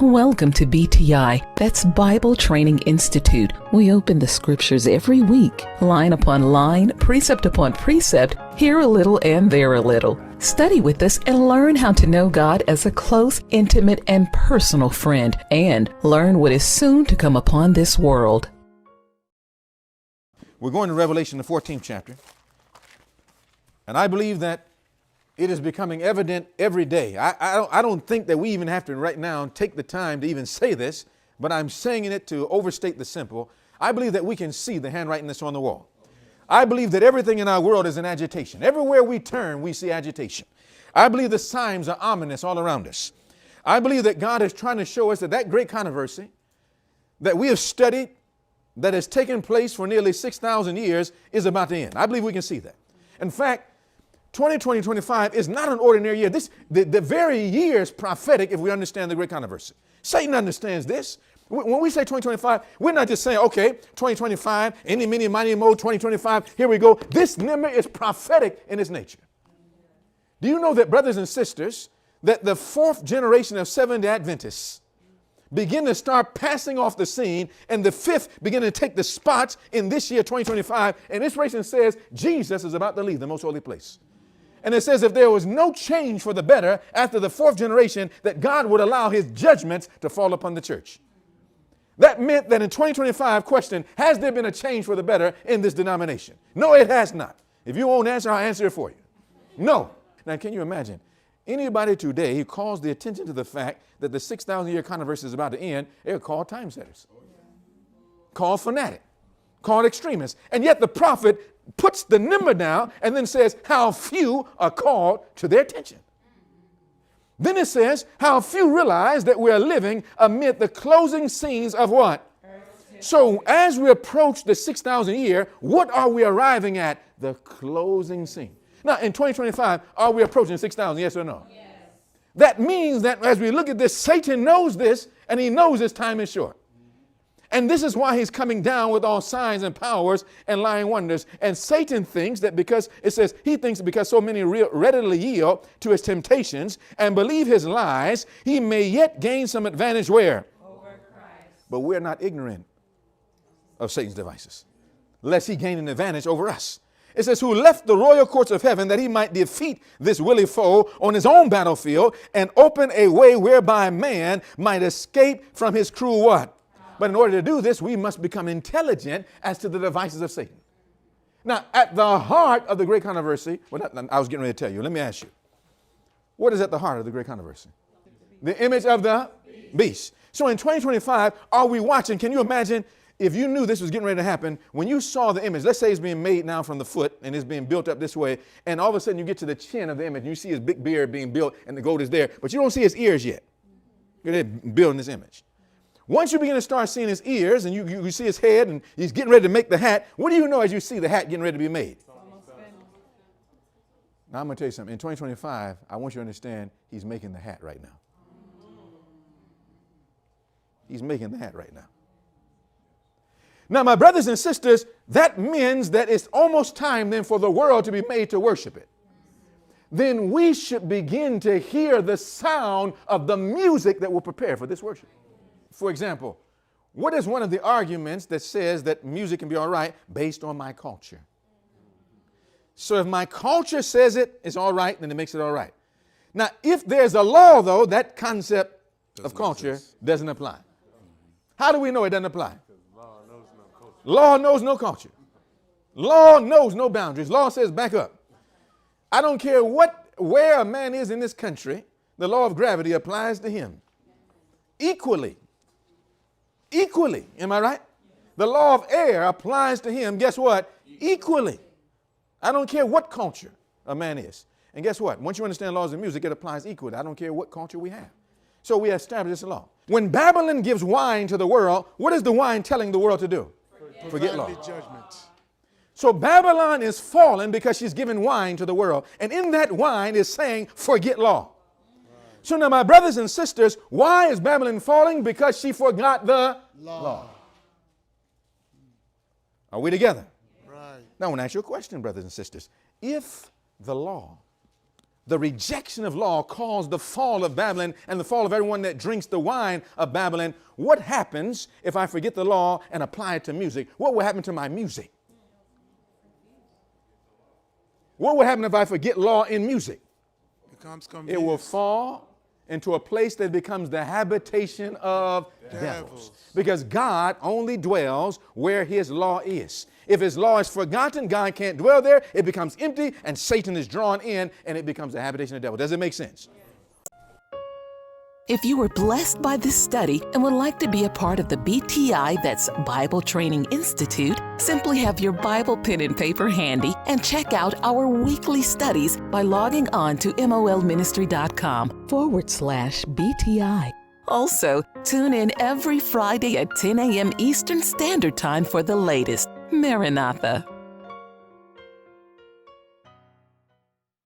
Welcome to BTI, that's Bible Training Institute. We open the scriptures every week, line upon line, precept upon precept, here a little and there a little. Study with us and learn how to know God as a close, intimate, and personal friend, and learn what is soon to come upon this world. We're going to Revelation, the 14th chapter, and I believe that it is becoming evident every day. I don't think that we even have to right now take the time to even say this, but I'm saying it to overstate the simple. I believe that we can see the handwriting that's on the wall. I believe that everything in our world is in agitation. Everywhere we turn, we see agitation. I believe the signs are ominous all around us. I believe that God is trying to show us that that great controversy that we have studied, that has taken place for nearly 6,000 years, is about to end. I believe we can see that. In fact, 2025 is not an ordinary year. The very year is prophetic if we understand the great controversy. Satan understands this. When we say 2025, we're not just saying, okay, 2025, any, mini, mighty, mo, 2025, here we go. This number is prophetic in its nature. Do you know that, brothers and sisters, that the fourth generation of Seventh-day Adventists begin to start passing off the scene, and the fifth begin to take the spots in this year, 2025, and inspiration says Jesus is about to leave the most holy place. And it says if there was no change for the better after the fourth generation, that God would allow his judgments to fall upon the church. That meant that in 2025, question, has there been a change for the better in this denomination? No, it has not. If you won't answer, I'll answer it for you. No. Now, can you imagine anybody today who calls the attention to the fact that the 6,000-year controversy is about to end, they're called time setters, called fanatic, called extremists. And yet the prophet puts the number down and then says how few are called to their attention. Then it says how few realize that we are living amid the closing scenes of what? So as we approach the 6,000 year, what are we arriving at? The closing scene. Now in 2025, are we approaching 6,000? Yes or no? Yes. That means that as we look at this, Satan knows this, and he knows his time is short. And this is why he's coming down with all signs and powers and lying wonders. And Satan thinks that because it says he thinks that because so many readily yield to his temptations and believe his lies, he may yet gain some advantage where? Over Christ. But we're not ignorant of Satan's devices, lest he gain an advantage over us. It says, who left the royal courts of heaven that he might defeat this willy foe on his own battlefield and open a way whereby man might escape from his cruel what? But in order to do this, we must become intelligent as to the devices of Satan. Now, at the heart of the great controversy, I was getting ready to tell you. Let me ask you, what is at the heart of the great controversy? The image of the beast. So in 2025, are we watching? Can you imagine if you knew this was getting ready to happen, when you saw the image, let's say it's being made now from the foot and it's being built up this way, and all of a sudden you get to the chin of the image and you see his big beard being built and the gold is there, but you don't see his ears yet. They're building this image. Once you begin to start seeing his ears and you see his head and he's getting ready to make the hat, what do you know as you see the hat getting ready to be made? Now I'm going to tell you something. In 2025, I want you to understand he's making the hat right now. He's making the hat right now. Now, my brothers and sisters, that means that it's almost time then for the world to be made to worship it. Then we should begin to hear the sound of the music that will prepare for this worship. For example, what is one of the arguments that says that music can be all right based on my culture? So if my culture says it's all right, then it makes it all right. Now, if there's a law, though, that concept of culture doesn't apply. How do we know it doesn't apply? Law knows no culture. Law knows no boundaries. Law says back up. I don't care where a man is in this country, the law of gravity applies to him. Equally. Am I right? The law of air applies to him, guess what? Equally. I don't care what culture a man is. And guess what? Once you understand laws of music, it applies equally. I don't care what culture we have. So we establish this law. When Babylon gives wine to the world, what is the wine telling the world to do? Forget law. So Babylon is fallen because she's given wine to the world. And in that wine is saying, forget law. So now, my brothers and sisters, why is Babylon falling? Because she forgot the law. Are we together? Right. Now I want to ask you a question, brothers and sisters. If the law the rejection of law caused the fall of Babylon and the fall of everyone that drinks the wine of Babylon. What happens if I forget the law and apply it to music? What will happen to my music? What will happen if I forget law in music? It will fall into a place that becomes the habitation of devils. Because God only dwells where his law is. If his law is forgotten, God can't dwell there. It becomes empty and Satan is drawn in and it becomes the habitation of the devil. Does it make sense? If you were blessed by this study and would like to be a part of the BTI, that's Bible Training Institute, simply have your Bible pen and paper handy and check out our weekly studies by logging on to molministry.com/BTI. Also, tune in every Friday at 10 a.m. Eastern Standard Time for the latest. Maranatha.